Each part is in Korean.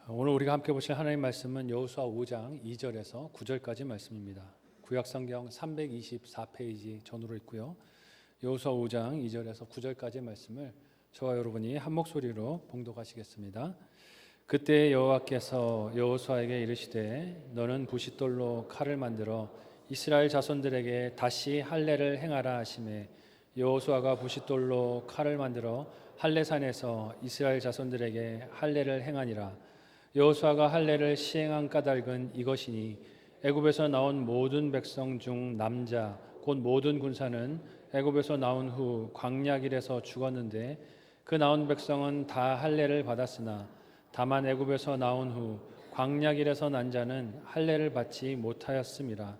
오늘 우리가 함께 보실 하나님 말씀은 여호수아 5장 2절에서 9절까지 말씀입니다. 구약성경 324페이지 전으로 있고요. 여호수아 5장 2절에서 9절까지 말씀을 저와 여러분이 한 목소리로 봉독하시겠습니다. 그때 여호와께서 여호수아에게 이르시되 너는 부싯돌로 칼을 만들어 이스라엘 자손들에게 다시 할례를 행하라 하시매 여호수아가 부싯돌로 칼을 만들어 할례산에서 이스라엘 자손들에게 할례를 행하니라. 여호수아가 할례를 시행한 까닭은 이것이니 애굽에서 나온 모든 백성 중 남자 곧 모든 군사는 애굽에서 나온 후 광야길에서 죽었는데 그 나온 백성은 다 할례를 받았으나 다만 애굽에서 나온 후 광야길에서 난 자는 할례를 받지 못하였음이라.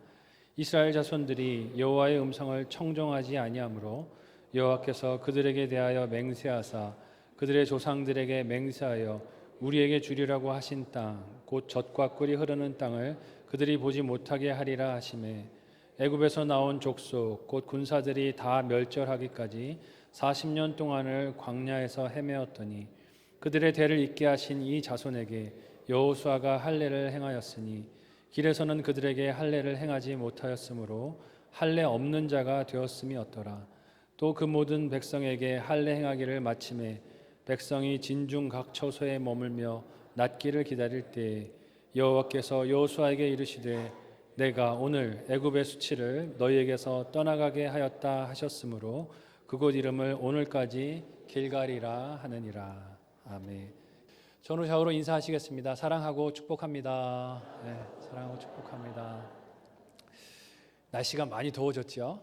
이스라엘 자손들이 여호와의 음성을 청종하지 아니하므로 여호와께서 그들에게 대하여 맹세하사 그들의 조상들에게 맹세하여 우리에게 주리라고 하신 땅 곧 젖과 꿀이 흐르는 땅을 그들이 보지 못하게 하리라 하시매 애굽에서 나온 족속 곧 군사들이 다 멸절하기까지 40년 동안을 광야에서 헤매었더니 그들의 대를 잇게 하신 이 자손에게 여호수아가 할례를 행하였으니 길에서는 그들에게 할례를 행하지 못하였으므로 할례 없는 자가 되었음이었더라. 또 그 모든 백성에게 할례 행하기를 마침에 백성이 진중 각 처소에 머물며 낫기를 기다릴 때에 여호와께서 여호수아에게 이르시되 내가 오늘 애굽의 수치를 너희에게서 떠나가게 하였다 하셨으므로 그곳 이름을 오늘까지 길갈이라 하느니라. 아멘. 전후 좌우로 인사하시겠습니다. 사랑하고 축복합니다. 네, 사랑하고 축복합니다. 날씨가 많이 더워졌죠.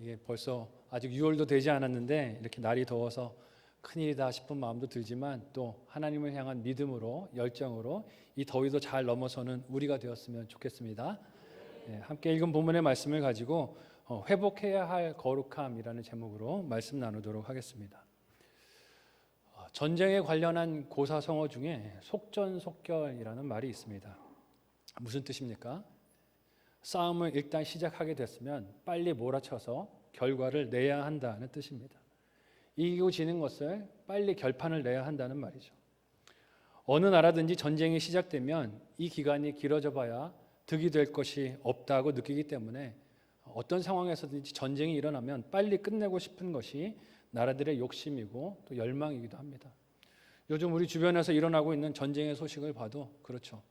이게 벌써 아직 6월도 되지 않았는데 이렇게 날이 더워서 큰일이다 싶은 마음도 들지만 또 하나님을 향한 믿음으로 열정으로 이 더위도 잘 넘어서는 우리가 되었으면 좋겠습니다. 함께 읽은 본문의 말씀을 가지고 회복해야 할 거룩함이라는 제목으로 말씀 나누도록 하겠습니다. 전쟁에 관련한 고사성어 중에 속전속결이라는 말이 있습니다. 무슨 뜻입니까? 싸움을 일단 시작하게 됐으면 빨리 몰아쳐서 결과를 내야 한다는 뜻입니다. 이기고 지는 것을 빨리 결판을 내야 한다는 말이죠. 어느 나라든지 전쟁이 시작되면 이 기간이 길어져 봐야 득이 될 것이 없다고 느끼기 때문에 어떤 상황에서든지 전쟁이 일어나면 빨리 끝내고 싶은 것이 나라들의 욕심이고 또 열망이기도 합니다. 요즘 우리 주변에서 일어나고 있는 전쟁의 소식을 봐도 그렇죠.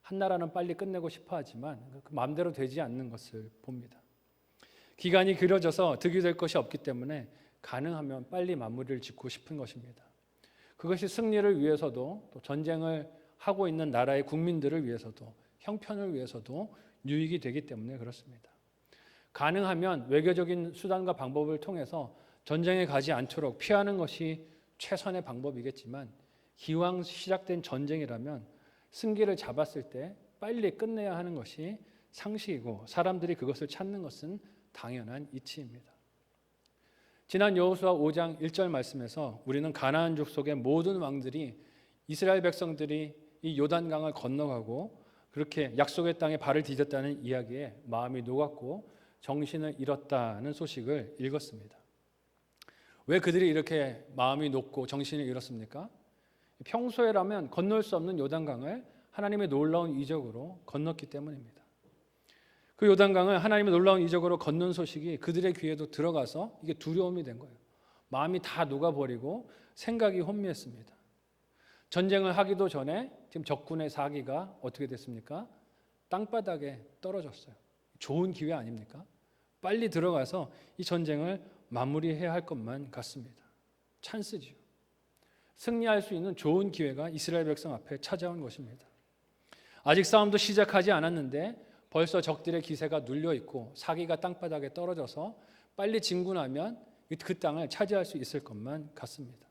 한 나라는 빨리 끝내고 싶어 하지만 그 마음대로 되지 않는 것을 봅니다. 기간이 길어져서 득이 될 것이 없기 때문에 가능하면 빨리 마무리를 짓고 싶은 것입니다. 그것이 승리를 위해서도 또 전쟁을 하고 있는 나라의 국민들을 위해서도 형편을 위해서도 유익이 되기 때문에 그렇습니다. 가능하면 외교적인 수단과 방법을 통해서 전쟁에 가지 않도록 피하는 것이 최선의 방법이겠지만 기왕 시작된 전쟁이라면 승기를 잡았을 때 빨리 끝내야 하는 것이 상식이고 사람들이 그것을 찾는 것은 당연한 이치입니다. 지난 여호수아 5장 1절 말씀에서 우리는 가나안 족속의 모든 왕들이 이스라엘 백성들이 이 요단강을 건너가고 그렇게 약속의 땅에 발을 디뎠다는 이야기에 마음이 녹았고 정신을 잃었다는 소식을 읽었습니다. 왜 그들이 이렇게 마음이 녹고 정신을 잃었습니까? 평소에라면 건널 수 없는 요단강을 하나님의 놀라운 이적으로 건넜기 때문입니다. 그 요단강을 하나님의 놀라운 이적으로 건넌 소식이 그들의 귀에도 들어가서 이게 두려움이 된 거예요. 마음이 다 녹아버리고 생각이 혼미했습니다. 전쟁을 하기도 전에 지금 적군의 사기가 어떻게 됐습니까? 땅바닥에 떨어졌어요. 좋은 기회 아닙니까? 빨리 들어가서 이 전쟁을 마무리해야 할 것만 같습니다. 찬스지요. 승리할 수 있는 좋은 기회가 이스라엘 백성 앞에 찾아온 것입니다. 아직 싸움도 시작하지 않았는데 벌써 적들의 기세가 눌려 있고 사기가 땅바닥에 떨어져서 빨리 진군하면 그 땅을 차지할 수 있을 것만 같습니다.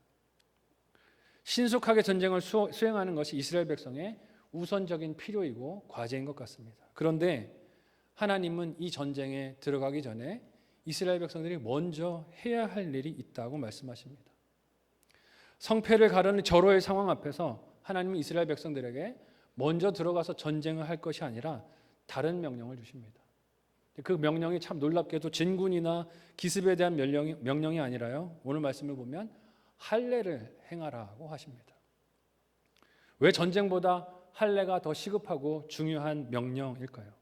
신속하게 전쟁을 수행하는 것이 이스라엘 백성의 우선적인 필요이고 과제인 것 같습니다. 그런데 하나님은 이 전쟁에 들어가기 전에 이스라엘 백성들이 먼저 해야 할 일이 있다고 말씀하십니다. 성패를 가르는 절호의 상황 앞에서 하나님은 이스라엘 백성들에게 먼저 들어가서 전쟁을 할 것이 아니라 다른 명령을 주십니다. 그 명령이 참 놀랍게도 진군이나 기습에 대한 명령이 아니라요. 오늘 말씀을 보면 할례를 행하라고 하십니다. 왜 전쟁보다 할례가 더 시급하고 중요한 명령일까요?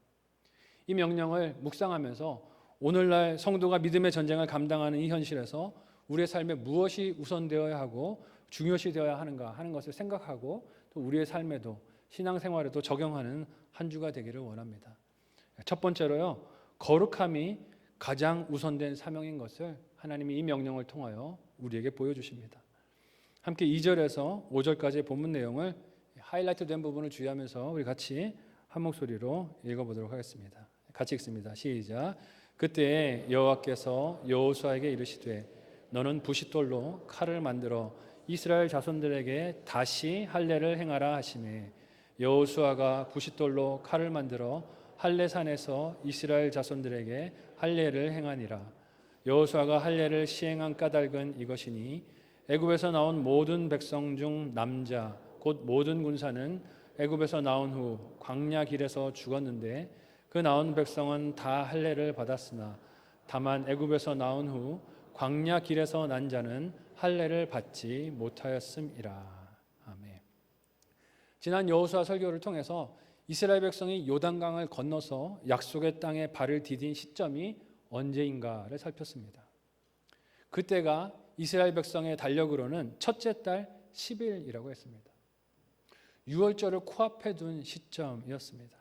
이 명령을 묵상하면서 오늘날 성도가 믿음의 전쟁을 감당하는 이 현실에서 우리의 삶에 무엇이 우선되어야 하고 중요시 되어야 하는가 하는 것을 생각하고 또 우리의 삶에도 신앙생활에도 적용하는 한 주가 되기를 원합니다. 첫 번째로요, 거룩함이 가장 우선된 사명인 것을 하나님이 이 명령을 통하여 우리에게 보여주십니다. 함께 2절에서 5절까지의 본문 내용을 하이라이트된 부분을 주의하면서 우리 같이 한 목소리로 읽어보도록 하겠습니다. 같이 읽습니다. 시작. 그때 여호와께서 여호수아에게 이르시되 너는 부싯돌로 칼을 만들어 이스라엘 자손들에게 다시 할례를 행하라 하시매 여호수아가 부싯돌로 칼을 만들어 할례산에서 이스라엘 자손들에게 할례를 행하니라. 여호수아가 할례를 시행한 까닭은 이것이니 애굽에서 나온 모든 백성 중 남자 곧 모든 군사는 애굽에서 나온 후 광야 길에서 죽었는데 그 나온 백성은 다 할례를 받았으나 다만 애굽에서 나온 후 광야 길에서 난 자는 할례를 받지 못하였음이라. 아멘. 지난 여호수아 설교를 통해서 이스라엘 백성이 요단강을 건너서 약속의 땅에 발을 디딘 시점이 언제인가를 살폈습니다. 그때가 이스라엘 백성의 달력으로는 첫째 달 10일이라고 했습니다. 6월절을 코앞에 둔 시점이었습니다.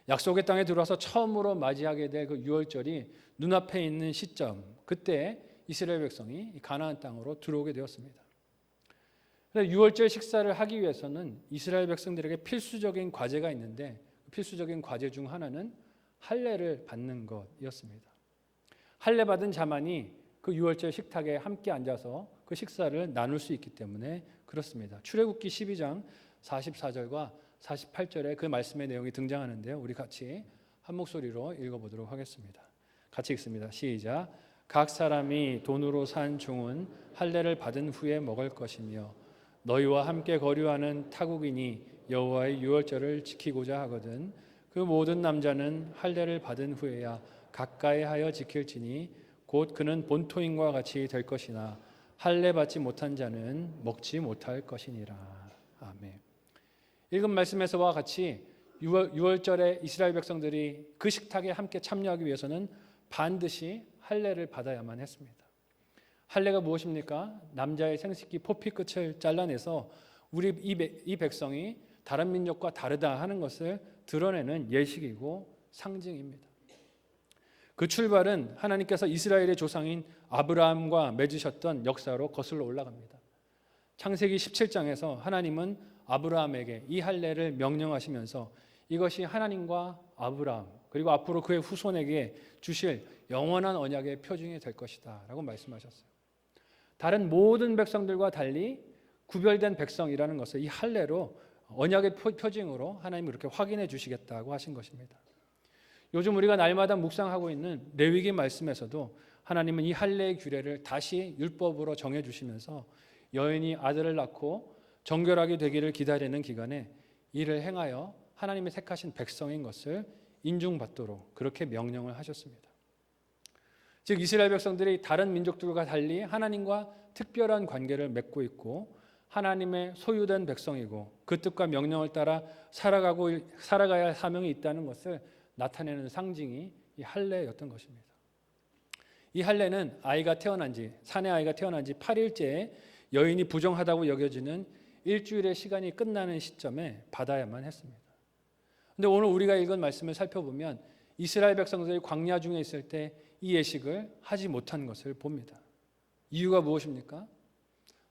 약속의 땅에 들어와서 처음으로 맞이하게 될 그 6월절이 눈앞에 있는 시점, 그때 이스라엘 백성이 가나안 땅으로 들어오게 되었습니다. 6월절 식사를 하기 위해서는 이스라엘 백성들에게 필수적인 과제가 있는데 필수적인 과제 중 하나는 할례를 받는 것이었습니다. 할례 받은 자만이 그 6월절 식탁에 함께 앉아서 그 식사를 나눌 수 있기 때문에 그렇습니다. 출애굽기 12장 44절과 48절에 그 말씀의 내용이 등장하는데요. 우리 같이 한 목소리로 읽어보도록 하겠습니다. 같이 읽습니다. 시작. 각 사람이 돈으로 산 종은 할례를 받은 후에 먹을 것이며 너희와 함께 거류하는 타국인이 여호와의 유월절을 지키고자 하거든 그 모든 남자는 할례를 받은 후에야 가까이 하여 지킬지니 곧 그는 본토인과 같이 될 것이나 할례 받지 못한 자는 먹지 못할 것이니라. 아멘. 읽은 말씀에서와 같이 6월절에 이스라엘 백성들이 그 식탁에 함께 참여하기 위해서는 반드시 할례를 받아야만 했습니다. 할례가 무엇입니까? 남자의 생식기 포피 끝을 잘라내서 우리 이 백성이 다른 민족과 다르다 하는 것을 드러내는 예식이고 상징입니다. 그 출발은 하나님께서 이스라엘의 조상인 아브라함과 맺으셨던 역사로 거슬러 올라갑니다. 창세기 17장에서 하나님은 아브라함에게 이 할례를 명령하시면서 이것이 하나님과 아브라함 그리고 앞으로 그의 후손에게 주실 영원한 언약의 표징이 될 것이다 라고 말씀하셨어요. 다른 모든 백성들과 달리 구별된 백성이라는 것을 이 할례로 언약의 표징으로 하나님이 이렇게 확인해 주시겠다고 하신 것입니다. 요즘 우리가 날마다 묵상하고 있는 레위기 말씀에서도 하나님은 이 할례의 규례를 다시 율법으로 정해 주시면서 여인이 아들을 낳고 정결하게 되기를 기다리는 기간에 이를 행하여 하나님이 택하신 백성인 것을 인중받도록 그렇게 명령을 하셨습니다. 즉 이스라엘 백성들이 다른 민족들과 달리 하나님과 특별한 관계를 맺고 있고 하나님의 소유된 백성이고 그 뜻과 명령을 따라 살아가야 할 사명이 있다는 것을 나타내는 상징이 이 할례였던 것입니다. 이 할례는 사내 아이가 태어난 지 8일째에 여인이 부정하다고 여겨지는 일주일의 시간이 끝나는 시점에 받아야만 했습니다. 그런데 오늘 우리가 읽은 말씀을 살펴보면 이스라엘 백성들이 광야 중에 있을 때 이 예식을 하지 못한 것을 봅니다. 이유가 무엇입니까?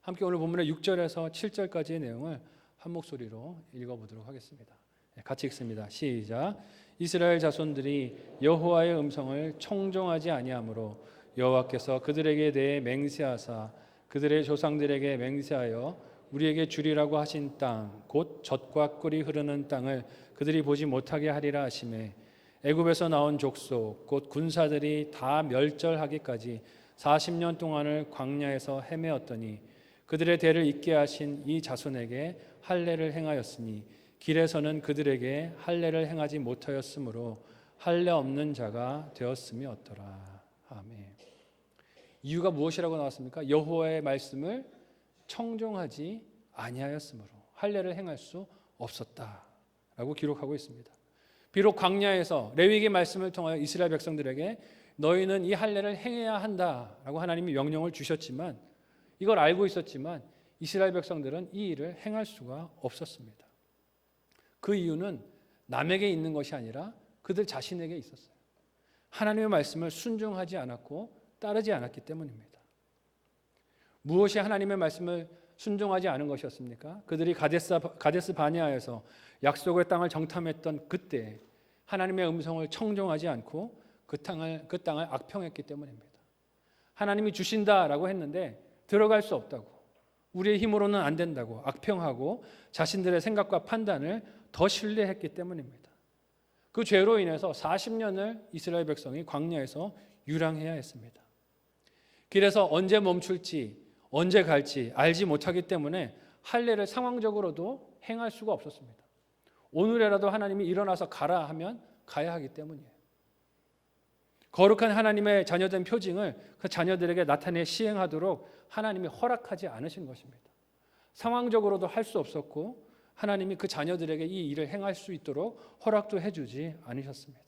함께 오늘 본문의 6절에서 7절까지의 내용을 한 목소리로 읽어보도록 하겠습니다. 같이 읽습니다. 시작. 이스라엘 자손들이 여호와의 음성을 청종하지 아니하므로 여호와께서 그들에게 대해 맹세하사 그들의 조상들에게 맹세하여 우리에게 주리라고 하신 땅 곧 젖과 꿀이 흐르는 땅을 그들이 보지 못하게 하리라 하시매 애굽에서 나온 족속 곧 군사들이 다 멸절하기까지 40년 동안을 광야에서 헤매었더니 그들의 대를 잇게 하신 이 자손에게 할례를 행하였으니 길에서는 그들에게 할례를 행하지 못하였으므로 할례 없는 자가 되었음이 어떠라. 아멘. 이유가 무엇이라고 나왔습니까? 여호와의 말씀을 청종하지 아니하였으므로 할례를 행할 수 없었다라고 기록하고 있습니다. 비록 광야에서 레위기 말씀을 통하여 이스라엘 백성들에게 너희는 이 할례를 행해야 한다라고 하나님이 명령을 주셨지만, 이걸 알고 있었지만 이스라엘 백성들은 이 일을 행할 수가 없었습니다. 그 이유는 남에게 있는 것이 아니라 그들 자신에게 있었어요. 하나님의 말씀을 순종하지 않았고 따르지 않았기 때문입니다. 무엇이 하나님의 말씀을 순종하지 않은 것이었습니까? 그들이 가데스 바네아에서 약속의 땅을 정탐했던 그때 하나님의 음성을 청종하지 않고 그 땅을 악평했기 때문입니다. 하나님이 주신다라고 했는데 들어갈 수 없다고, 우리의 힘으로는 안 된다고 악평하고 자신들의 생각과 판단을 더 신뢰했기 때문입니다. 그 죄로 인해서 40년을 이스라엘 백성이 광야에서 유랑해야 했습니다. 길에서 언제 멈출지 언제 갈지 알지 못하기 때문에 할례를 상황적으로도 행할 수가 없었습니다. 오늘이라도 하나님이 일어나서 가라 하면 가야 하기 때문이에요. 거룩한 하나님의 자녀된 표징을 그 자녀들에게 나타내 시행하도록 하나님이 허락하지 않으신 것입니다. 상황적으로도 할 수 없었고 하나님이 그 자녀들에게 이 일을 행할 수 있도록 허락도 해주지 않으셨습니다.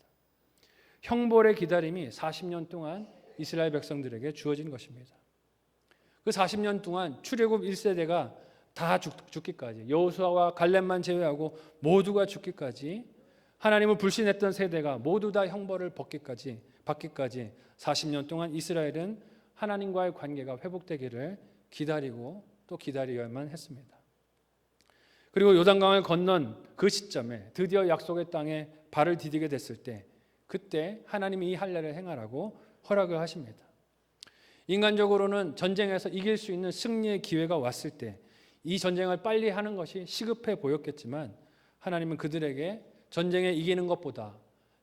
형벌의 기다림이 40년 동안 이스라엘 백성들에게 주어진 것입니다. 그 40년 동안 출애굽 1세대가 다 죽기까지, 여호수아와 갈렙만 제외하고 모두가 죽기까지, 하나님을 불신했던 세대가 모두 다 형벌을 받기까지 40년 동안 이스라엘은 하나님과의 관계가 회복되기를 기다리고 또 기다려야만 했습니다. 그리고 요단강을 건넌 그 시점에 드디어 약속의 땅에 발을 디디게 됐을 때, 그때 하나님이 이 할례를 행하라고 허락을 하십니다. 인간적으로는 전쟁에서 이길 수 있는 승리의 기회가 왔을 때 이 전쟁을 빨리 하는 것이 시급해 보였겠지만, 하나님은 그들에게 전쟁에 이기는 것보다,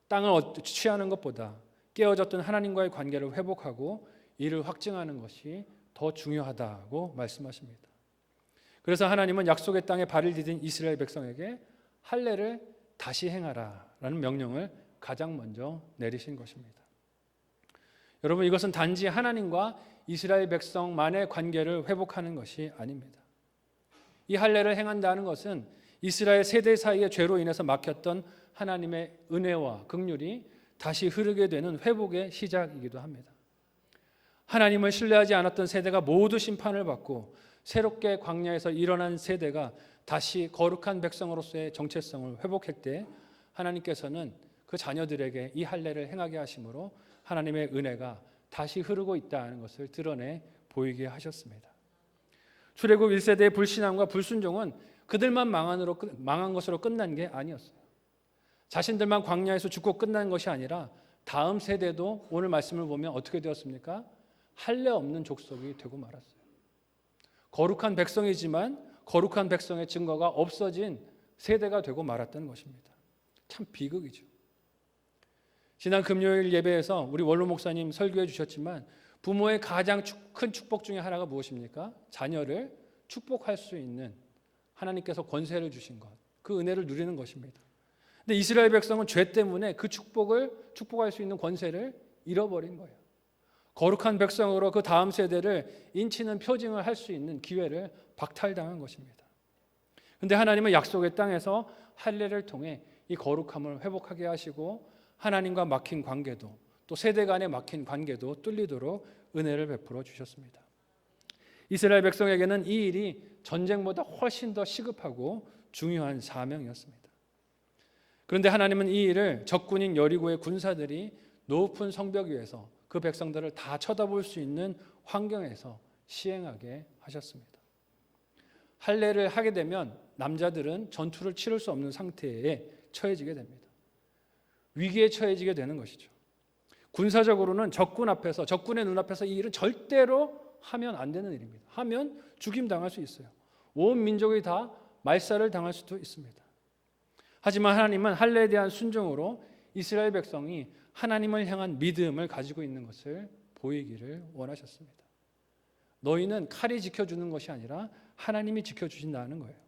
땅을 취하는 것보다 깨어졌던 하나님과의 관계를 회복하고 이를 확증하는 것이 더 중요하다고 말씀하십니다. 그래서 하나님은 약속의 땅에 발을 디딘 이스라엘 백성에게 할례를 다시 행하라라는 명령을 가장 먼저 내리신 것입니다. 여러분, 이것은 단지 하나님과 이스라엘 백성만의 관계를 회복하는 것이 아닙니다. 이 할례를 행한다는 것은 이스라엘 세대 사이의 죄로 인해서 막혔던 하나님의 은혜와 긍휼이 다시 흐르게 되는 회복의 시작이기도 합니다. 하나님을 신뢰하지 않았던 세대가 모두 심판을 받고 새롭게 광야에서 일어난 세대가 다시 거룩한 백성으로서의 정체성을 회복할 때 하나님께서는 그 자녀들에게 이 할례를 행하게 하심으로 하나님의 은혜가 다시 흐르고 있다는 것을 드러내 보이게 하셨습니다. 출애굽 1세대의 불신앙과 불순종은 그들만 망한 것으로 끝난 게 아니었어요. 자신들만 광야에서 죽고 끝난 것이 아니라 다음 세대도 오늘 말씀을 보면 어떻게 되었습니까? 할례 없는 족속이 되고 말았어요. 거룩한 백성이지만 거룩한 백성의 증거가 없어진 세대가 되고 말았던 것입니다. 참 비극이죠. 지난 금요일 예배에서 우리 원로 목사님 설교해 주셨지만, 부모의 가장 큰 축복 중에 하나가 무엇입니까? 자녀를 축복할 수 있는 하나님께서 권세를 주신 것, 그 은혜를 누리는 것입니다. 근데 이스라엘 백성은 죄 때문에 그 축복할 수 있는 권세를 잃어버린 거예요. 거룩한 백성으로 그 다음 세대를 인치는 표징을 할 수 있는 기회를 박탈당한 것입니다. 그런데 하나님은 약속의 땅에서 할례를 통해 이 거룩함을 회복하게 하시고 하나님과 막힌 관계도, 또 세대 간에 막힌 관계도 뚫리도록 은혜를 베풀어 주셨습니다. 이스라엘 백성에게는 이 일이 전쟁보다 훨씬 더 시급하고 중요한 사명이었습니다. 그런데 하나님은 이 일을 적군인 여리고의 군사들이 높은 성벽 위에서 그 백성들을 다 쳐다볼 수 있는 환경에서 시행하게 하셨습니다. 할례를 하게 되면 남자들은 전투를 치를 수 없는 상태에 처해지게 됩니다. 위기에 처해지게 되는 것이죠. 군사적으로는 적군의 눈앞에서 이 일은 절대로 하면 안 되는 일입니다. 하면 죽임 당할 수 있어요. 온 민족이 다 말살을 당할 수도 있습니다. 하지만 하나님은 할례에 대한 순종으로 이스라엘 백성이 하나님을 향한 믿음을 가지고 있는 것을 보이기를 원하셨습니다. 너희는 칼이 지켜주는 것이 아니라 하나님이 지켜주신다는 거예요.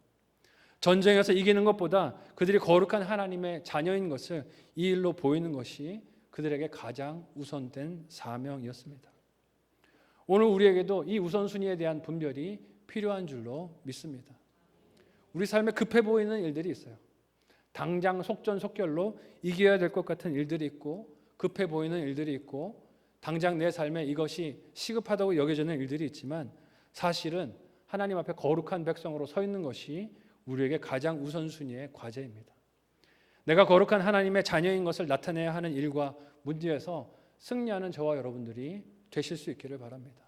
전쟁에서 이기는 것보다 그들이 거룩한 하나님의 자녀인 것을 이 일로 보이는 것이 그들에게 가장 우선된 사명이었습니다. 오늘 우리에게도 이 우선순위에 대한 분별이 필요한 줄로 믿습니다. 우리 삶에 급해 보이는 일들이 있어요. 당장 속전속결로 이겨야 될 것 같은 일들이 있고, 급해 보이는 일들이 있고, 당장 내 삶에 이것이 시급하다고 여겨지는 일들이 있지만, 사실은 하나님 앞에 거룩한 백성으로 서 있는 것이 우리에게 가장 우선순위의 과제입니다. 내가 거룩한 하나님의 자녀인 것을 나타내야 하는 일과 문제에서 승리하는 저와 여러분들이 되실 수 있기를 바랍니다.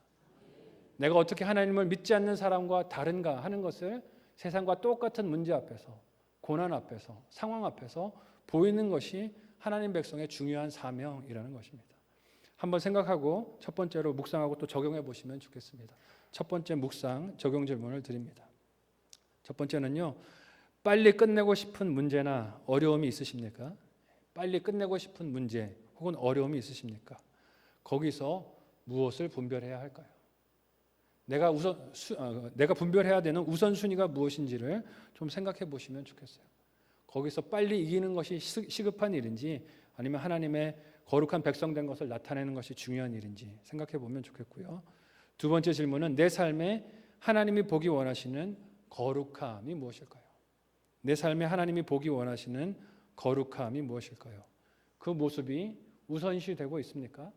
내가 어떻게 하나님을 믿지 않는 사람과 다른가 하는 것을 세상과 똑같은 문제 앞에서, 고난 앞에서, 상황 앞에서 보이는 것이 하나님 백성의 중요한 사명이라는 것입니다. 한번 생각하고 첫 번째로 묵상하고 또 적용해 보시면 좋겠습니다. 첫 번째 묵상 적용 질문을 드립니다. 첫 번째는요, 빨리 끝내고 싶은 문제나 어려움이 있으십니까? 빨리 끝내고 싶은 문제 혹은 어려움이 있으십니까? 거기서 무엇을 분별해야 할까요? 내가 분별해야 되는 우선순위가 무엇인지를 좀 생각해 보시면 좋겠어요. 거기서 빨리 이기는 것이 시급한 일인지, 아니면 하나님의 거룩한 백성 된 것을 나타내는 것이 중요한 일인지 생각해 보면 좋겠고요. 두 번째 질문은 내 삶에 하나님이 보기 원하시는 거룩함이 무엇일까요? 내 삶에 하나님이 보기 원하시는 거룩함이 무엇일까요? 그 모습이 우선시 되고 있습니까?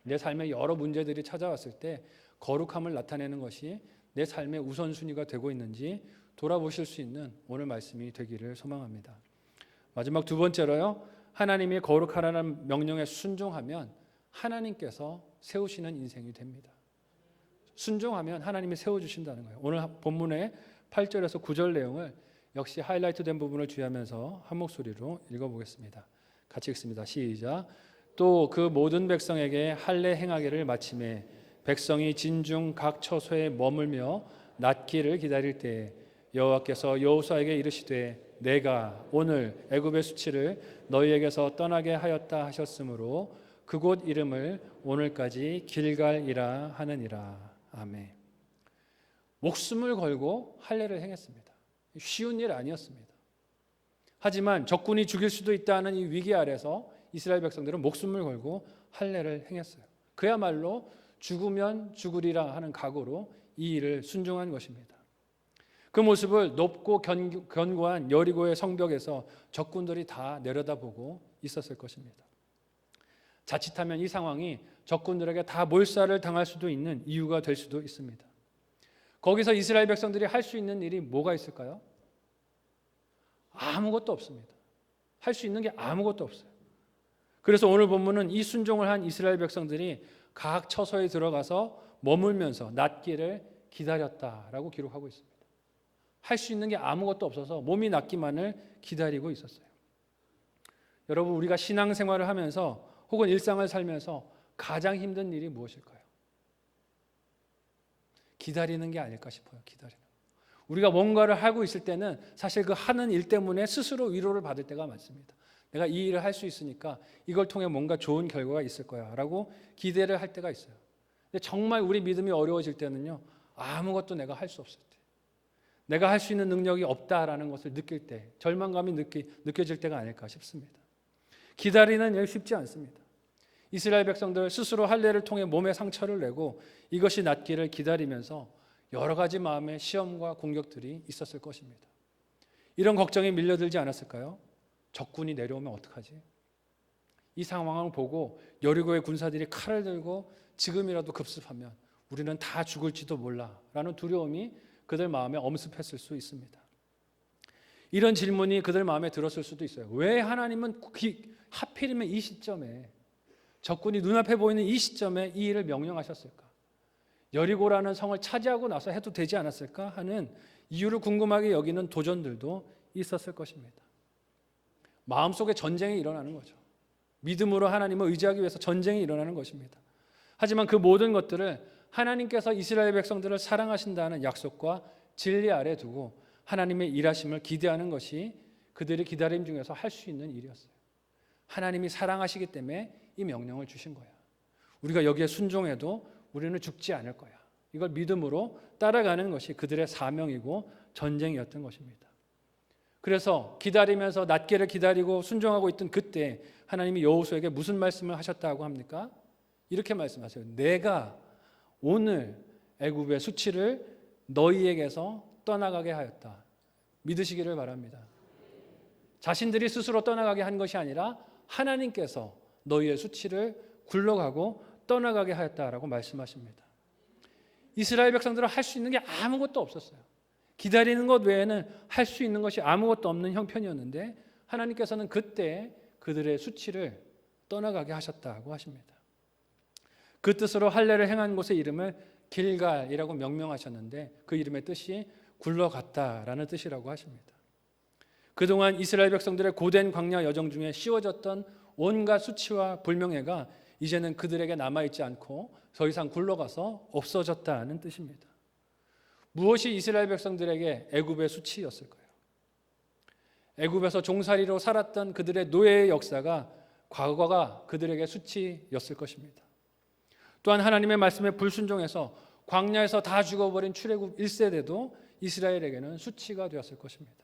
내 삶에 여러 문제들이 찾아왔을 때 거룩함을 나타내는 것이 내 삶의 우선순위가 되고 있는지 돌아보실 수 있는 오늘 말씀이 되기를 소망합니다. 마지막 두 번째로요, 하나님이 거룩하라는 명령에 순종하면 하나님께서 세우시는 인생이 됩니다. 순종하면 하나님이 세워주신다는 거예요. 오늘 본문의 8절에서 9절 내용을 역시 하이라이트된 부분을 주의하면서 한 목소리로 읽어보겠습니다. 같이 읽습니다. 시작. 또 그 모든 백성에게 할례 행하기를 마침에 백성이 진중 각 처소에 머물며 낫기를 기다릴 때에 여호와께서 여호수아에게 이르시되 내가 오늘 애굽의 수치를 너희에게서 떠나게 하였다 하셨으므로 그곳 이름을 오늘까지 길갈이라 하느니라. 아멘. 목숨을 걸고 할례를 행했습니다. 쉬운 일 아니었습니다. 하지만 적군이 죽일 수도 있다는 이 위기 아래서 이스라엘 백성들은 목숨을 걸고 할례를 행했어요. 그야말로 죽으면 죽으리라 하는 각오로 이 일을 순종한 것입니다. 그 모습을 높고 견고한 여리고의 성벽에서 적군들이 다 내려다보고 있었을 것입니다. 자칫하면 이 상황이 적군들에게 다 몰살을 당할 수도 있는 이유가 될 수도 있습니다. 거기서 이스라엘 백성들이 할 수 있는 일이 뭐가 있을까요? 아무것도 없습니다. 할 수 있는 게 아무것도 없어요. 그래서 오늘 본문은 이 순종을 한 이스라엘 백성들이 각 처소에 들어가서 머물면서 낫기를 기다렸다라고 기록하고 있습니다. 할 수 있는 게 아무것도 없어서 몸이 낫기만을 기다리고 있었어요. 여러분, 우리가 신앙생활을 하면서 혹은 일상을 살면서 가장 힘든 일이 무엇일까요? 기다리는 게 아닐까 싶어요. 기다리는. 우리가 뭔가를 하고 있을 때는 사실 그 하는 일 때문에 스스로 위로를 받을 때가 많습니다. 내가 이 일을 할 수 있으니까 이걸 통해 뭔가 좋은 결과가 있을 거야 라고 기대를 할 때가 있어요. 근데 정말 우리 믿음이 어려워질 때는요, 아무것도 내가 할 수 없을 때, 내가 할 수 있는 능력이 없다라는 것을 느낄 때, 절망감이 느껴질 때가 아닐까 싶습니다. 기다리는 일 쉽지 않습니다. 이스라엘 백성들 스스로 할례를 통해 몸에 상처를 내고 이것이 낫기를 기다리면서 여러 가지 마음의 시험과 공격들이 있었을 것입니다. 이런 걱정이 밀려들지 않았을까요? 적군이 내려오면 어떡하지? 이 상황을 보고 여리고의 군사들이 칼을 들고 지금이라도 급습하면 우리는 다 죽을지도 몰라라는 두려움이 그들 마음에 엄습했을 수 있습니다. 이런 질문이 그들 마음에 들었을 수도 있어요. 왜 하나님은 하필이면 이 시점에, 적군이 눈앞에 보이는 이 시점에 이 일을 명령하셨을까? 여리고라는 성을 차지하고 나서 해도 되지 않았을까 하는 이유를 궁금하게 여기는 도전들도 있었을 것입니다. 마음속에 전쟁이 일어나는 거죠. 믿음으로 하나님을 의지하기 위해서 전쟁이 일어나는 것입니다. 하지만 그 모든 것들을 하나님께서 이스라엘 백성들을 사랑하신다는 약속과 진리 아래 두고 하나님의 일하심을 기대하는 것이 그들의 기다림 중에서 할 수 있는 일이었어요. 하나님이 사랑하시기 때문에 이 명령을 주신 거야. 우리가 여기에 순종해도 우리는 죽지 않을 거야. 이걸 믿음으로 따라가는 것이 그들의 사명이고 전쟁이었던 것입니다. 그래서 기다리면서 낫기를 기다리고 순종하고 있던 그때 하나님이 여호수아에게 무슨 말씀을 하셨다고 합니까? 이렇게 말씀하세요. 내가 오늘 애굽의 수치를 너희에게서 떠나가게 하였다. 믿으시기를 바랍니다. 자신들이 스스로 떠나가게 한 것이 아니라 하나님께서 너희의 수치를 굴러가고 떠나가게 하였다라고 말씀하십니다. 이스라엘 백성들은 할 수 있는 게 아무것도 없었어요. 기다리는 것 외에는 할 수 있는 것이 아무것도 없는 형편이었는데 하나님께서는 그때 그들의 수치를 떠나가게 하셨다고 하십니다. 그 뜻으로 할례를 행한 곳의 이름을 길갈이라고 명명하셨는데 그 이름의 뜻이 굴러갔다라는 뜻이라고 하십니다. 그동안 이스라엘 백성들의 고된 광야 여정 중에 씌워졌던 온갖 수치와 불명예가 이제는 그들에게 남아있지 않고 더 이상 굴러가서 없어졌다는 뜻입니다. 무엇이 이스라엘 백성들에게 애굽의 수치였을까요? 애굽에서 종살이로 살았던 그들의 노예의 역사가 과거가 그들에게 수치였을 것입니다. 또한 하나님의 말씀에 불순종해서 광야에서 다 죽어버린 출애굽 1세대도 이스라엘에게는 수치가 되었을 것입니다.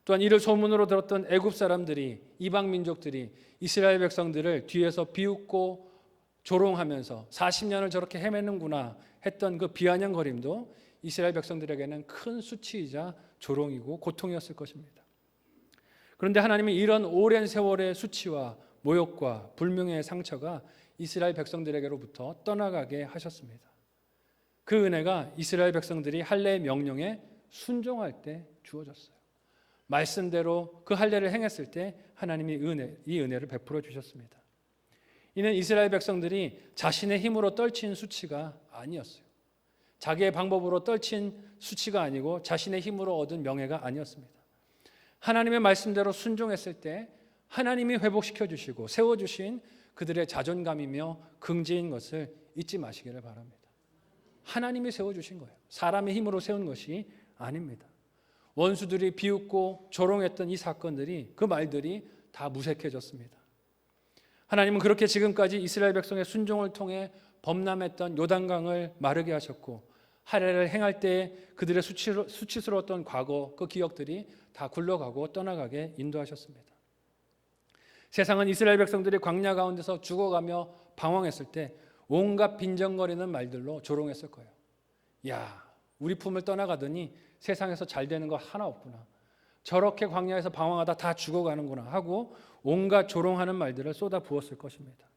또한 이를 소문으로 들었던 애굽 사람들이, 이방 민족들이 이스라엘 백성들을 뒤에서 비웃고 조롱하면서 40년을 저렇게 헤매는구나 했던 그 비아냥거림도 이스라엘 백성들에게는 큰 수치이자 조롱이고 고통이었을 것입니다. 그런데 하나님이 이런 오랜 세월의 수치와 모욕과 불명예의 상처가 이스라엘 백성들에게로부터 떠나가게 하셨습니다. 그 은혜가 이스라엘 백성들이 할례의 명령에 순종할 때 주어졌어요. 말씀대로 그 할례를 행했을 때 하나님이 이 은혜를 베풀어 주셨습니다. 이는 이스라엘 백성들이 자신의 힘으로 떨친 수치가 아니었어요. 자기의 방법으로 떨친 수치가 아니고 자신의 힘으로 얻은 명예가 아니었습니다. 하나님의 말씀대로 순종했을 때 하나님이 회복시켜 주시고 세워주신 그들의 자존감이며 긍지인 것을 잊지 마시기를 바랍니다. 하나님이 세워주신 거예요. 사람의 힘으로 세운 것이 아닙니다. 원수들이 비웃고 조롱했던 이 사건들이, 그 말들이 다 무색해졌습니다. 하나님은 그렇게 지금까지 이스라엘 백성의 순종을 통해 범람했던 요단강을 마르게 하셨고 할례를 행할 때 그들의 수치스러웠던 과거, 그 기억들이 다 굴러가고 떠나가게 인도하셨습니다. 세상은 이스라엘 백성들이 광야 가운데서 죽어가며 방황했을 때 온갖 빈정거리는 말들로 조롱했을 거예요. 야, 우리 품을 떠나가더니 세상에서 잘 되는 거 하나 없구나. 저렇게 광야에서 방황하다 다 죽어가는구나 하고 온갖 조롱하는 말들을 쏟아 부었을 것입니다.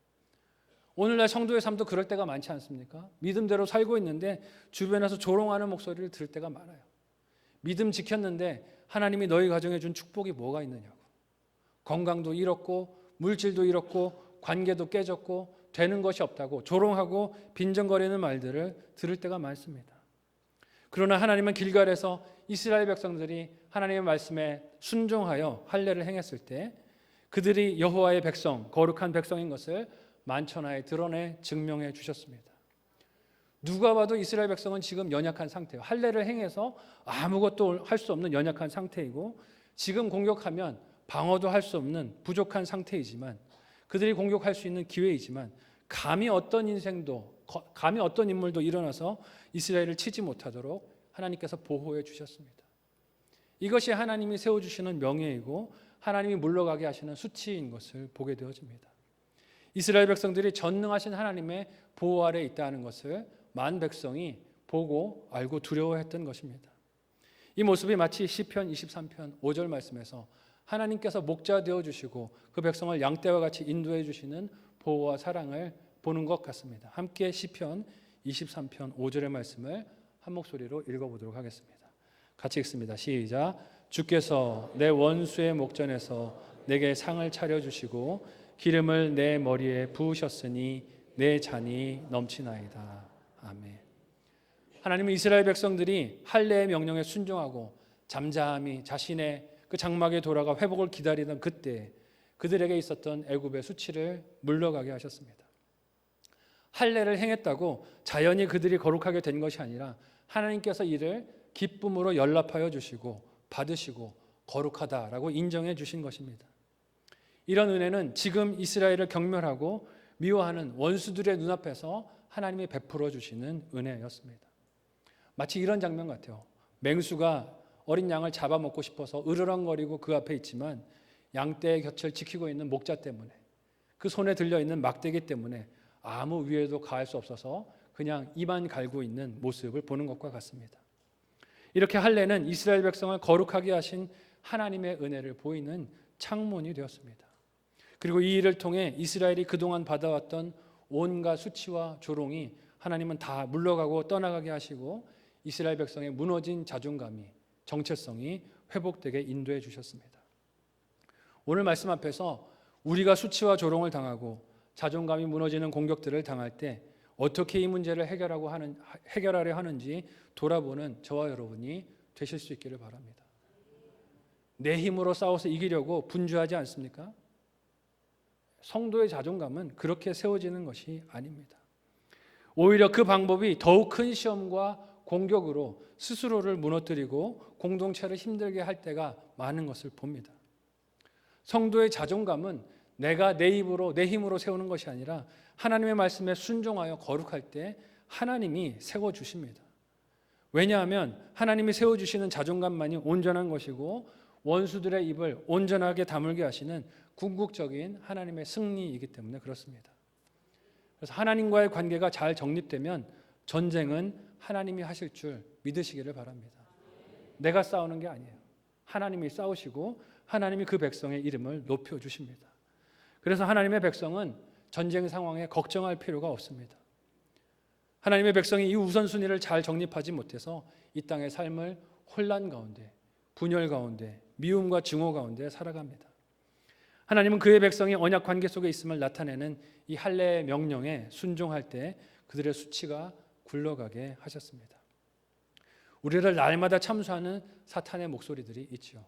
오늘날 성도의 삶도 그럴 때가 많지 않습니까? 믿음대로 살고 있는데 주변에서 조롱하는 목소리를 들을 때가 많아요. 믿음 지켰는데 하나님이 너희 가정에 준 축복이 뭐가 있느냐고. 건강도 잃었고 물질도 잃었고 관계도 깨졌고 되는 것이 없다고 조롱하고 빈정거리는 말들을 들을 때가 많습니다. 그러나 하나님은 길갈에서 이스라엘 백성들이 하나님의 말씀에 순종하여 할례를 행했을 때 그들이 여호와의 백성, 거룩한 백성인 것을 만천하에 드러내 증명해 주셨습니다. 누가 봐도 이스라엘 백성은 지금 연약한 상태예요. 할례를 행해서 아무것도 할 수 없는 연약한 상태이고 지금 공격하면 방어도 할 수 없는 부족한 상태이지만 그들이 공격할 수 있는 기회이지만 감히 어떤 인물도 일어나서 이스라엘을 치지 못하도록 하나님께서 보호해 주셨습니다. 이것이 하나님이 세워주시는 명예이고 하나님이 물러가게 하시는 수치인 것을 보게 되어집니다. 이스라엘 백성들이 전능하신 하나님의 보호 아래 있다는 것을 만 백성이 보고 알고 두려워했던 것입니다. 이 모습이 마치 시편 23편 5절 말씀에서 하나님께서 목자 되어주시고 그 백성을 양떼와 같이 인도해 주시는 보호와 사랑을 보는 것 같습니다. 함께 시편 23편 5절의 말씀을 한 목소리로 읽어보도록 하겠습니다. 같이 읽습니다. 시작. 주께서 내 원수의 목전에서 내게 상을 차려주시고 기름을 내 머리에 부으셨으니 내 잔이 넘치나이다. 아멘. 하나님은 이스라엘 백성들이 할례의 명령에 순종하고 잠잠히 자신의 그 장막에 돌아가 회복을 기다리던 그때 그들에게 있었던 애굽의 수치를 물러가게 하셨습니다. 할례를 행했다고 자연히 그들이 거룩하게 된 것이 아니라 하나님께서 이를 기쁨으로 연락하여 주시고 받으시고 거룩하다라고 인정해 주신 것입니다. 이런 은혜는 지금 이스라엘을 경멸하고 미워하는 원수들의 눈앞에서 하나님이 베풀어 주시는 은혜였습니다. 마치 이런 장면 같아요. 맹수가 어린 양을 잡아먹고 싶어서 으르렁거리고 그 앞에 있지만 양떼의 곁을 지키고 있는 목자 때문에 그 손에 들려있는 막대기 때문에 아무 위에도 가할 수 없어서 그냥 입만 갈고 있는 모습을 보는 것과 같습니다. 이렇게 할례는 이스라엘 백성을 거룩하게 하신 하나님의 은혜를 보이는 창문이 되었습니다. 그리고 이 일을 통해 이스라엘이 그동안 받아왔던 온갖 수치와 조롱이 하나님은 다 물러가고 떠나가게 하시고 이스라엘 백성의 무너진 자존감이, 정체성이 회복되게 인도해 주셨습니다. 오늘 말씀 앞에서 우리가 수치와 조롱을 당하고 자존감이 무너지는 공격들을 당할 때 어떻게 이 문제를 해결하려 하는지 돌아보는 저와 여러분이 되실 수 있기를 바랍니다. 내 힘으로 싸워서 이기려고 분주하지 않습니까? 성도의 자존감은 그렇게 세워지는 것이 아닙니다. 오히려 그 방법이 더욱 큰 시험과 공격으로 스스로를 무너뜨리고 공동체를 힘들게 할 때가 많은 것을 봅니다. 성도의 자존감은 내가 내 힘으로 세우는 것이 아니라 하나님의 말씀에 순종하여 거룩할 때 하나님이 세워주십니다. 왜냐하면 하나님이 세워주시는 자존감만이 온전한 것이고 원수들의 입을 온전하게 다물게 하시는 궁극적인 하나님의 승리이기 때문에 그렇습니다. 그래서 하나님과의 관계가 잘 정립되면 전쟁은 하나님이 하실 줄 믿으시기를 바랍니다. 내가 싸우는 게 아니에요. 하나님이 싸우시고 하나님이 그 백성의 이름을 높여주십니다. 그래서 하나님의 백성은 전쟁 상황에 걱정할 필요가 없습니다. 하나님의 백성이 이 우선순위를 잘 정립하지 못해서 이 땅의 삶을 혼란 가운데, 분열 가운데, 미움과 증오 가운데 살아갑니다. 하나님은 그의 백성이 언약 관계 속에 있음을 나타내는 이 할례의 명령에 순종할 때 그들의 수치가 굴러가게 하셨습니다. 우리를 날마다 참수하는 사탄의 목소리들이 있지요.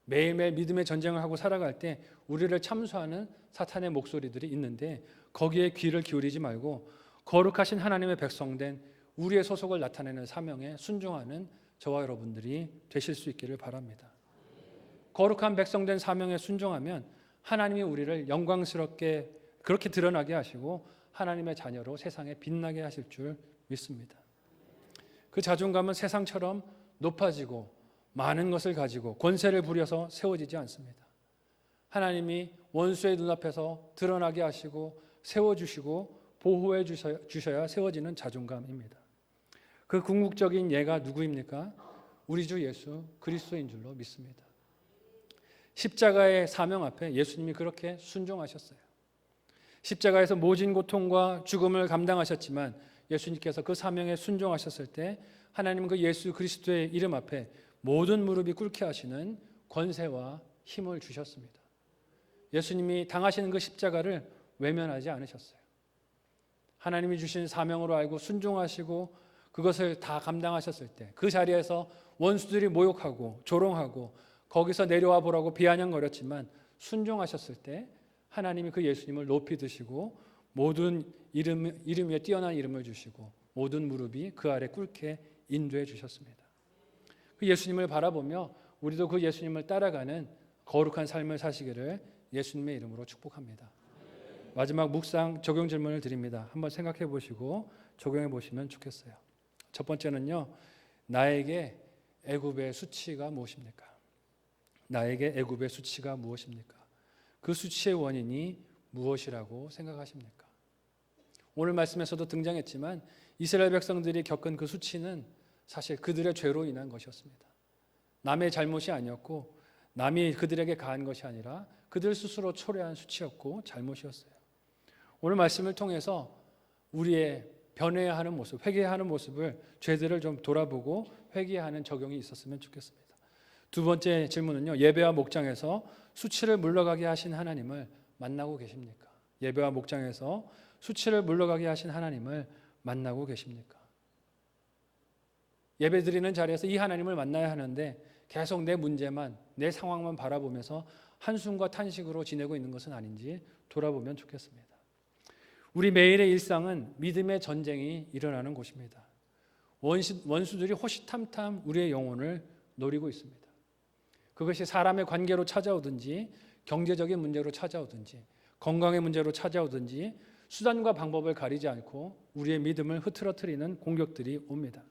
매일매일 믿음의 전쟁을 하고 살아갈 때 우리를 참수하는 사탄의 목소리들이 있는데 거기에 귀를 기울이지 말고 거룩하신 하나님의 백성된 우리의 소속을 나타내는 사명에 순종하는 저와 여러분들이 되실 수 있기를 바랍니다. 거룩한 백성된 사명에 순종하면 하나님이 우리를 영광스럽게 그렇게 드러나게 하시고 하나님의 자녀로 세상에 빛나게 하실 줄 믿습니다. 그 자존감은 세상처럼 높아지고 많은 것을 가지고 권세를 부려서 세워지지 않습니다. 하나님이 원수의 눈앞에서 드러나게 하시고 세워주시고 보호해 주셔야 세워지는 자존감입니다. 그 궁극적인 예가 누구입니까? 우리 주 예수 그리스도인 줄로 믿습니다. 십자가의 사명 앞에 예수님이 그렇게 순종하셨어요. 십자가에서 모진 고통과 죽음을 감당하셨지만 예수님께서 그 사명에 순종하셨을 때 하나님은 그 예수 그리스도의 이름 앞에 모든 무릎이 꿇게 하시는 권세와 힘을 주셨습니다. 예수님이 당하시는 그 십자가를 외면하지 않으셨어요. 하나님이 주신 사명으로 알고 순종하시고 그것을 다 감당하셨을 때 그 자리에서 원수들이 모욕하고 조롱하고 거기서 내려와 보라고 비아냥거렸지만 순종하셨을 때 하나님이 그 예수님을 높이 드시고 모든 이름 위에 뛰어난 이름을 주시고 모든 무릎이 그 아래 꿇게 인도해 주셨습니다. 그 예수님을 바라보며 우리도 그 예수님을 따라가는 거룩한 삶을 사시기를 예수님의 이름으로 축복합니다. 마지막 묵상 적용 질문을 드립니다. 한번 생각해 보시고 적용해 보시면 좋겠어요. 첫 번째는요. 나에게 애굽의 수치가 무엇입니까? 나에게 애굽의 수치가 무엇입니까? 그 수치의 원인이 무엇이라고 생각하십니까? 오늘 말씀에서도 등장했지만 이스라엘 백성들이 겪은 그 수치는 사실 그들의 죄로 인한 것이었습니다. 남의 잘못이 아니었고 남이 그들에게 가한 것이 아니라 그들 스스로 초래한 수치였고 잘못이었어요. 오늘 말씀을 통해서 우리의 변해야 하는 모습, 회개해야 하는 모습을 죄들을 좀 돌아보고 회개하는 적용이 있었으면 좋겠습니다. 두 번째 질문은요. 예배와 목장에서 수치를 물러가게 하신 하나님을 만나고 계십니까? 예배와 목장에서 수치를 물러가게 하신 하나님을 만나고 계십니까? 예배 드리는 자리에서 이 하나님을 만나야 하는데 계속 내 문제만, 내 상황만 바라보면서 한숨과 탄식으로 지내고 있는 것은 아닌지 돌아보면 좋겠습니다. 우리 매일의 일상은 믿음의 전쟁이 일어나는 곳입니다. 원수들이 호시탐탐 우리의 영혼을 노리고 있습니다. 그것이 사람의 관계로 찾아오든지 경제적인 문제로 찾아오든지 건강의 문제로 찾아오든지 수단과 방법을 가리지 않고 우리의 믿음을 흐트러뜨리는 공격들이 옵니다.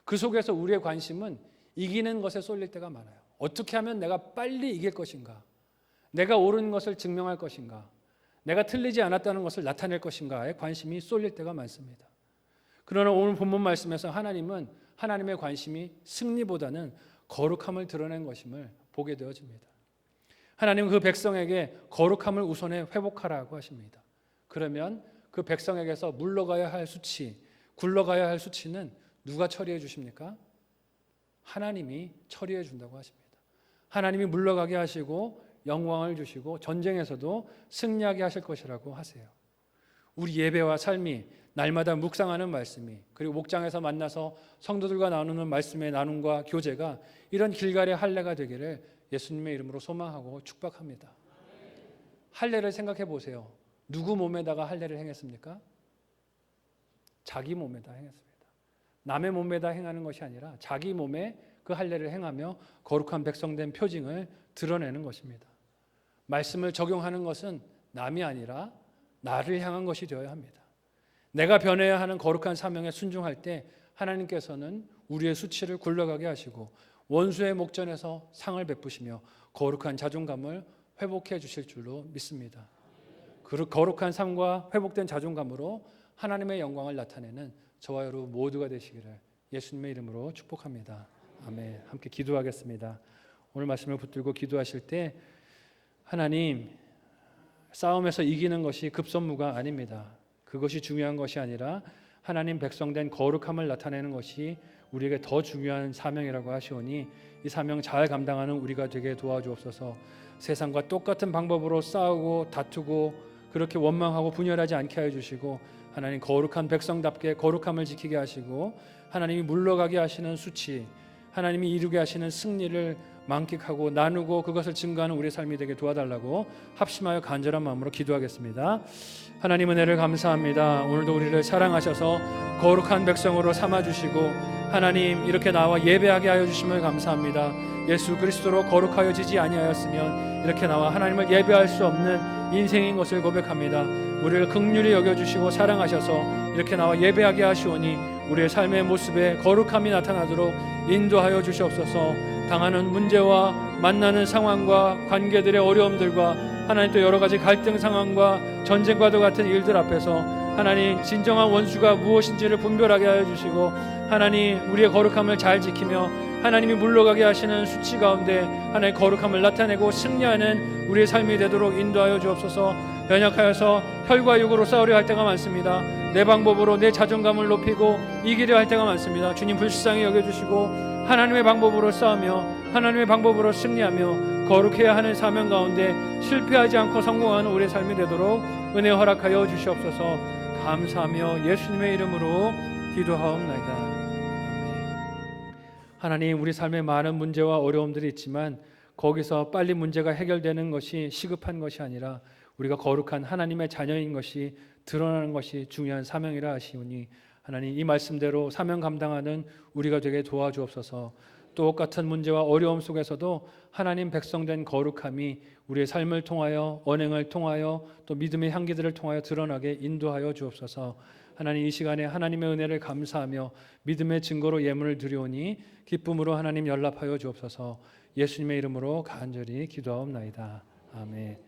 그 속에서 우리의 관심은 이기는 것에 쏠릴 때가 많아요. 어떻게 하면 내가 빨리 이길 것인가? 내가 옳은 것을 증명할 것인가? 내가 틀리지 않았다는 것을 나타낼 것인가에 관심이 쏠릴 때가 많습니다. 그러나 오늘 본문 말씀에서 하나님은 하나님의 관심이 승리보다는 거룩함을 드러낸 것임을 보게 되어집니다. 하나님은 그 백성에게 거룩함을 우선에 회복하라고 하십니다. 그러면 그 백성에게서 물러가야 할 수치, 굴러가야 할 수치는 누가 처리해 주십니까? 하나님이 처리해 준다고 하십니다. 하나님이 물러가게 하시고 영광을 주시고 전쟁에서도 승리하게 하실 것이라고 하세요. 우리 예배와 삶이 날마다 묵상하는 말씀이, 그리고 목장에서 만나서 성도들과 나누는 말씀의 나눔과 교제가 이런 길갈의 할례가 되기를 예수님의 이름으로 소망하고 축복합니다. 할례를 생각해 보세요. 누구 몸에다가 할례를 행했습니까? 자기 몸에다 행했습니다. 남의 몸에다 행하는 것이 아니라 자기 몸에 그 할례를 행하며 거룩한 백성된 표징을 드러내는 것입니다. 말씀을 적용하는 것은 남이 아니라 나를 향한 것이 되어야 합니다. 내가 변해야 하는 거룩한 사명에 순종할 때 하나님께서는 우리의 수치를 굴러가게 하시고 원수의 목전에서 상을 베푸시며 거룩한 자존감을 회복해 주실 줄로 믿습니다. 그 거룩한 삶과 회복된 자존감으로 하나님의 영광을 나타내는 저와 여러분 모두가 되시기를 예수님의 이름으로 축복합니다. 아멘. 함께 기도하겠습니다. 오늘 말씀을 붙들고 기도하실 때 하나님, 싸움에서 이기는 것이 급선무가 아닙니다. 그것이 중요한 것이 아니라 하나님 백성된 거룩함을 나타내는 것이 우리에게 더 중요한 사명이라고 하시오니 이 사명 잘 감당하는 우리가 되게 도와주옵소서. 세상과 똑같은 방법으로 싸우고 다투고 그렇게 원망하고 분열하지 않게 하여 주시고 하나님 거룩한 백성답게 거룩함을 지키게 하시고 하나님이 물러가게 하시는 수치, 하나님이 이루게 하시는 승리를 만끽하고 나누고 그것을 증거하는 우리의 삶이 되게 도와달라고 합심하여 간절한 마음으로 기도하겠습니다. 하나님 은혜를 감사합니다. 오늘도 우리를 사랑하셔서 거룩한 백성으로 삼아주시고 하나님 이렇게 나와 예배하게 하여 주심을 감사합니다. 예수 그리스도로 거룩하여지지 아니하였으면 이렇게 나와 하나님을 예배할 수 없는 인생인 것을 고백합니다. 우리를 긍휼히 여겨주시고 사랑하셔서 이렇게 나와 예배하게 하시오니 우리의 삶의 모습에 거룩함이 나타나도록 인도하여 주시옵소서. 당하는 문제와 만나는 상황과 관계들의 어려움들과 하나님 또 여러 가지 갈등 상황과 전쟁과도 같은 일들 앞에서 하나님 진정한 원수가 무엇인지를 분별하게 하여 주시고 하나님 우리의 거룩함을 잘 지키며 하나님이 물러가게 하시는 수치 가운데 하나님의 거룩함을 나타내고 승리하는 우리의 삶이 되도록 인도하여 주옵소서. 연약하여서 혈과 육으로 싸우려 할 때가 많습니다. 내 방법으로 내 자존감을 높이고 이기려 할 때가 많습니다. 주님 불쌍히 여겨주시고 하나님의 방법으로 싸우며 하나님의 방법으로 승리하며 거룩해야 하는 사명 가운데 실패하지 않고 성공하는 우리의 삶이 되도록 은혜 허락하여 주시옵소서. 감사하며 예수님의 이름으로 기도하옵나이다. 아멘. 하나님 우리 삶에 많은 문제와 어려움들이 있지만 거기서 빨리 문제가 해결되는 것이 시급한 것이 아니라 우리가 거룩한 하나님의 자녀인 것이 드러나는 것이 중요한 사명이라 하시오니 하나님 이 말씀대로 사명 감당하는 우리가 되게 도와주옵소서. 똑같은 문제와 어려움 속에서도 하나님 백성된 거룩함이 우리의 삶을 통하여 언행을 통하여 또 믿음의 향기들을 통하여 드러나게 인도하여 주옵소서. 하나님 이 시간에 하나님의 은혜를 감사하며 믿음의 증거로 예물을 드리오니 기쁨으로 하나님 연락하여 주옵소서. 예수님의 이름으로 간절히 기도하옵나이다. 아멘.